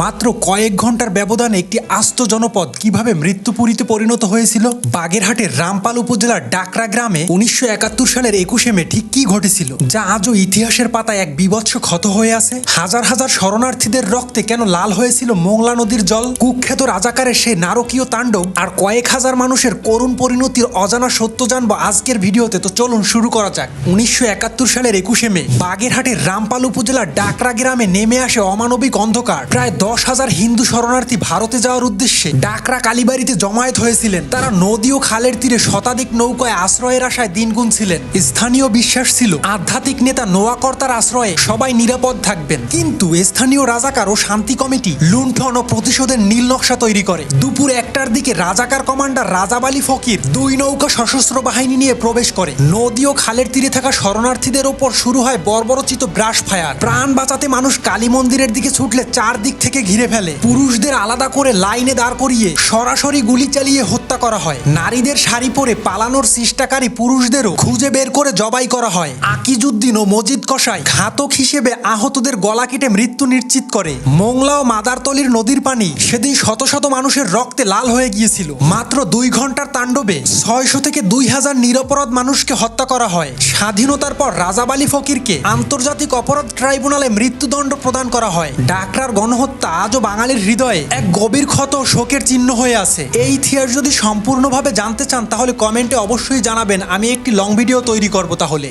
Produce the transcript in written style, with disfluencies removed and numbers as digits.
মাত্র কয়েক ঘন্টার ব্যবধানে একটি আস্ত জনপদ কিভাবে মৃত্যুপুরীতে পরিণত হয়েছিল। বাগেরহাটের রামপাল উপজেলার ডাকরা গ্রামে 1971 সালের 21শে মে ঠিক কি ঘটেছিল, যা আজও ইতিহাসের পাতায় এক বীভৎস ক্ষত হয়ে আছে। হাজার হাজার শরণার্থীদের রক্তে কেন লাল হয়েছিল মোংলা নদীর জল, কুখ্যাত রাজাকারের সেই নারকীয় তাণ্ডব, আর কয়েক হাজার মানুষের করুণ পরিণতির অজানা সত্য জানবো আজকের ভিডিওতে। তো চলুন শুরু করা যাক। 1971 সালের 21শে মে বাগেরহাটের রামপাল উপজেলার ডাকরা গ্রামে নেমে আসে অমানবিক অন্ধকার। প্রায় 10,000 হিন্দু শরণার্থী ভারতে যাওয়ার উদ্দেশ্যে ডাকরা কালীবাড়িতে জমায়েত হয়েছিলেন। তারা নদী ও খালের তীরে শতাধিক নৌকায় আশ্রয়ের আশায় দিন গুনছিলেন। স্থানীয় বিশ্বাস ছিল আধ্যাত্মিক নেতা নোয়াকর্তার আশ্রয়ে সবাই নিরাপদ থাকবেন। কিন্তু স্থানীয় রাজাকার ও শান্তি কমিটি লুণ্ঠন ও প্রতিশোধের নীল নকশা তৈরি করে। দুপুর 1টার দিকে রাজাকার কমান্ডার রাজাব আলী ফকির 2 নৌকা সশস্ত্র বাহিনী নিয়ে প্রবেশ করে। নদী ও খালের তীরে থাকা শরণার্থীদের ওপর শুরু হয় বর্বরচিত ব্রাশ ফায়ার। প্রাণ বাঁচাতে মানুষ কালী মন্দিরের দিকে ছুটলে চারদিক থেকে ঘিরে ফেলে। পুরুষদের আলাদা করে লাইনে দাঁড় করিয়ে সরাসরি গুলি চালিয়ে হত্যা করা হয়। নারীদের শাড়ি পরে পালানোর চেষ্টাকারী পুরুষদেরও খুঁজে বের করে জবাই করা হয়। আকিজউদ্দিন ও মজিদ কসাই ঘাতক হিসেবে আহতদের গলা কেটে মৃত্যু নিশ্চিত করে। মোংলা ও মাদারতলির নদীর পানি সেদিন শত শত মানুষের রক্তে লাল হয়ে গিয়েছিল। মাত্র 2 ঘন্টার তাণ্ডবে 600 থেকে 2000 নিরপরাধ মানুষকে হত্যা করা হয়। স্বাধীনতার পর রাজাব আলী ফকিরকে আন্তর্জাতিক অপরাধ ট্রাইব্যুনালে মৃত্যুদণ্ড প্রদান করা হয়। ডাকরার গণহত্যা আজও বাঙালির হৃদয়ে এক গভীর ক্ষত ও শোকের চিহ্ন হয়ে আছে। এই ইতিহাস যদি সম্পূর্ণভাবে জানতে চান তাহলে কমেন্টে অবশ্যই জানাবেন, আমি একটি লং ভিডিও তৈরি করব তাহলে।